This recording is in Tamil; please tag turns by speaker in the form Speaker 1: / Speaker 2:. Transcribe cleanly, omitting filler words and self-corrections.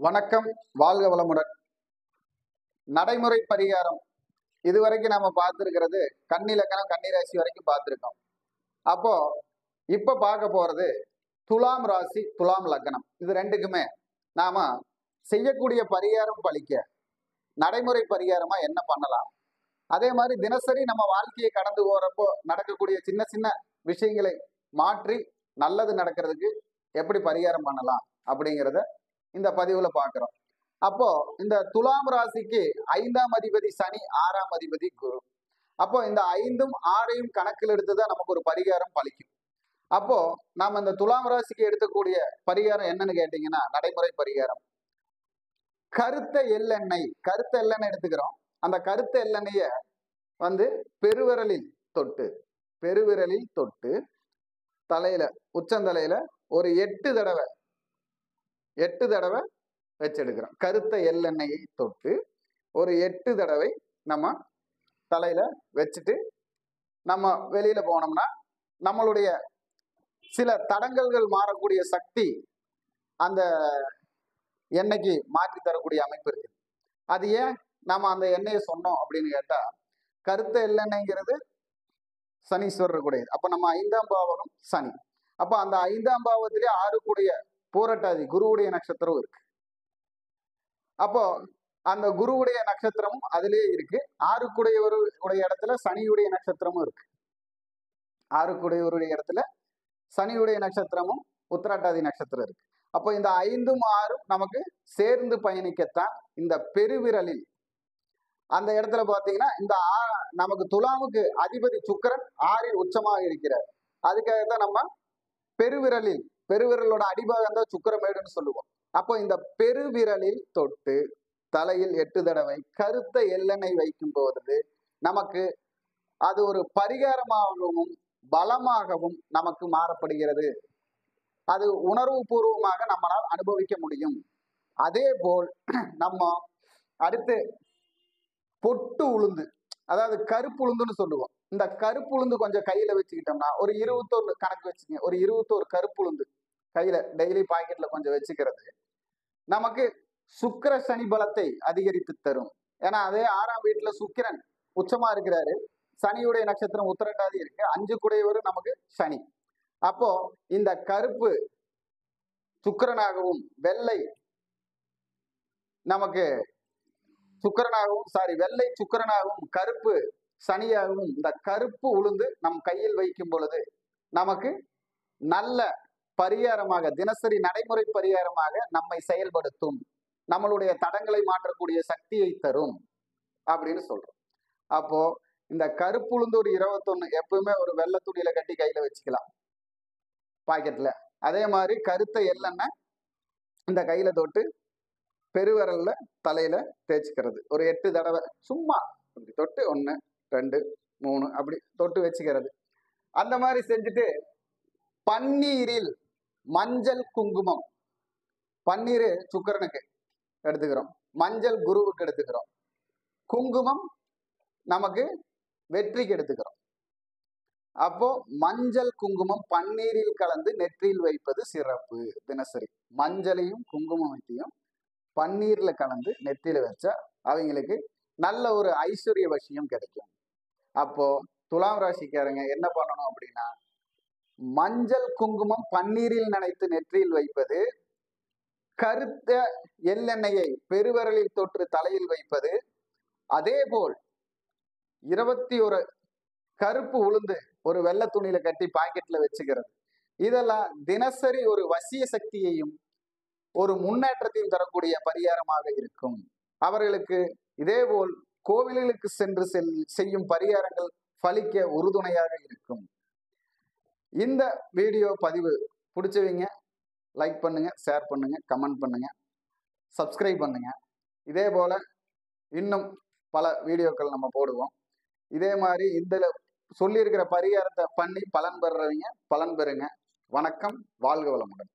Speaker 1: வணக்கம், வாழ்க வளமுடன். நடைமுறை பரிகாரம் இதுவரைக்கும் நாம பார்த்துருக்கிறது கன்னிலக்கணம் கன்னிராசி வரைக்கும் பார்த்துருக்கோம். அப்போ இப்ப பார்க்க போறது துலாம் ராசி துலாம் லக்னம், இது ரெண்டுக்குமே நாம செய்யக்கூடிய பரிகாரம் பலிக்க நடைமுறை பரிகாரமா என்ன பண்ணலாம், அதே மாதிரி தினசரி நம்ம வாழ்க்கையை கடந்து போறப்போ நடக்கக்கூடிய சின்ன சின்ன விஷயங்களை மாற்றி நல்லது நடக்கிறதுக்கு எப்படி பரிகாரம் பண்ணலாம் அப்படிங்கிறத இந்த பதிவுல பாக்குறோம். அப்போ இந்த துலாம் ராசிக்கு 5ஆம் அதிபதி சனி, 6ஆம் அதிபதி குரு. அப்போ இந்த 5ம் 6ஐயும் கணக்கில் எடுத்துதான் நமக்கு ஒரு பரிகாரம் பலிக்கும். அப்போ நாம இந்த துலாம் ராசிக்கு எடுக்கக்கூடிய பரிகாரம் என்னன்னு கேட்டீங்கன்னா, நடைமுறை பரிகாரம் கருத்த எள்ளெண்ணெய் எடுத்துக்கிறோம். அந்த கருத்த எள்ளெண்ணெய பெருவிரலில் தொட்டு தலையில உச்சந்தலையில ஒரு 8 தடவை வச்செடுக்கிறோம். கருத்த எள்ளெண்ணெயை தொட்டு ஒரு 8 தடவை நம்ம தலையில வச்சுட்டு நம்ம வெளியில போனோம்னா நம்மளுடைய சில தடங்கல்கள் மாறக்கூடிய சக்தி அந்த எண்ணெய்க்கு மாற்றி தரக்கூடிய அமைப்பு இருக்கு. அது ஏன் நம்ம அந்த எண்ணெயை சொன்னோம் அப்படின்னு கேட்டா, கருத்த எள்ளெண்ணெய்ங்கிறது சனீஸ்வரர் கூடியது. அப்ப நம்ம 5ஆம் பாவகம் சனி. அப்ப அந்த 5ஆம் பாவத்திலே 6 கூடிய பூரட்டாதி குருவுடைய நட்சத்திரம் இருக்கு. அப்போ அந்த குருவுடைய நட்சத்திரமும் அதிலே இருக்கு. 6 கூடையவருடைய இடத்துல சனியுடைய நட்சத்திரமும் இருக்கு. 6 கூடையவருடைய இடத்துல சனியுடைய நட்சத்திரமும் உத்திராட்டாதி நட்சத்திரம் இருக்கு. அப்போ இந்த 5ம் 6ம் நமக்கு சேர்ந்து பயணிக்கத்தான் இந்த பெருவிரலில் அந்த இடத்துல பாத்தீங்கன்னா, இந்த நமக்கு துலாமுக்கு அதிபதி சுக்கிரன் 6ல் உச்சமாக இருக்கிறார். அதுக்காகத்தான் நம்ம பெருவிரலோட அடிபாகம் தான் சுக்கிரமேடுன்னு சொல்லுவோம். அப்போ இந்த பெருவிரலில் தொட்டு தலையில் 8 தடவை கருத்த எள்ளெண்ணெய் வைக்கும் போது நமக்கு அது ஒரு பரிகாரமாகவும் பலமாகவும் நமக்கு மாறப்படுகிறது. அது உணர்வு பூர்வமாக நம்மளால் அனுபவிக்க முடியும். அதே போல் நம்ம அடுத்து பொட்டு உளுந்து, அதாவது கருப்பு உளுந்துன்னு சொல்லுவோம். இந்த கருப்பு உளுந்து கொஞ்சம் கையில வச்சுக்கிட்டோம்னா ஒரு 21 கணக்கு வச்சுங்க, ஒரு 21 கருப்பு உளுந்து கையில டெய்லி பாக்கெட்ல கொஞ்சம் வச்சுக்கிறது நமக்கு சுக்கிர சனி பலத்தை அதிகரித்து தரும். ஏன்னா அதே 6ஆம் வீட்டுல சுக்கிரன் உச்சமா இருக்கிறாரு. சனியுடைய நட்சத்திரம் உத்திரட்டாதி இருக்கு. 5 கூடையவர் நமக்கு சனி. அப்போ இந்த கருப்பு சுக்கிரனாகவும் வெள்ளை நமக்கு வெள்ளை சுக்கிரனாகவும் கருப்பு சனியாகவும் இந்த கருப்பு உளுந்து நம் கையில் வைக்கும் பொழுது நமக்கு நல்ல பரிகாரமாக, தினசரி நடைமுறை பரிகாரமாக நம்மை செயல்படுத்தும், நம்மளுடைய தடங்களை மாற்றக்கூடிய சக்தியை தரும் அப்படின்னு சொல்றோம். அப்போ இந்த கருப்பு உளுந்து ஒரு 21 எப்பவுமே ஒரு வெள்ளை துணியில கட்டி கையில வச்சுக்கலாம் பாக்கெட்ல. அதே மாதிரி கருத்த எள்ளெண்ணெய் இந்த கையில தொட்டு பெருவிரல்ல தலையில தேய்ச்சிக்கிறது ஒரு 8 தடவை சும்மா அப்படி தொட்டு 1 2 3 அப்படி தொட்டு வச்சுக்கிறது. அந்த மாதிரி செஞ்சுட்டு பன்னீரில் மஞ்சள் குங்குமம், பன்னீர் சுக்கிரனுக்கு எடுத்துக்கிறோம், மஞ்சள் குருவுக்கு எடுத்துக்கிறோம், குங்குமம் நமக்கு வெற்றிக்கு எடுத்துக்கிறோம். அப்போ மஞ்சள் குங்குமம் பன்னீரில் கலந்து நெற்றியில் வைப்பது சிறப்பு. தினசரி மஞ்சளையும் குங்குமத்தையும் பன்னீர்ல கலந்து நெற்றியில வச்சா அவங்களுக்கு நல்ல ஒரு ஐஸ்வர்ய வசியம் கிடைக்கும். அப்போ துலாம் ராசிக்காரங்க என்ன பண்ணணும் அப்படின்னா, மஞ்சள் குங்குமம் பன்னீரில் நனைத்து நெற்றியில் வைப்பது, கருத்த எள்ளெண்ணெயை பெருவிரலில் தொற்று தலையில் வைப்பது, அதே போல் 21 கருப்பு உளுந்து ஒரு வெள்ளை துணியில கட்டி பாக்கெட்ல வச்சுக்கிறது. இதெல்லாம் தினசரி ஒரு வசிய சக்தியையும் ஒரு முன்னேற்றத்தையும் தரக்கூடிய பரிகாரமாக இருக்கும். அவர்களுக்கு இதேபோல் கோவில்களுக்கு சென்று செய்யும் பரிகாரங்கள் பலிக்க உறுதுணையாக இருக்கும். இந்த வீடியோ பதிவு பிடிச்சவங்க லைக் பண்ணுங்க, ஷேர் பண்ணுங்க, கமெண்ட் பண்ணுங்க, சப்ஸ்கிரைப் பண்ணுங்க. இதே போல இன்னும் பல வீடியோக்கள் நம்ம போடுவோம். இதே மாதிரி இந்த சொல்லியிருக்கிற பரிகாரத்தை பண்ணி பலன் பெறுறவங்க பலன் பெறுங்க. வணக்கம், வாழ்க வளமுடன்.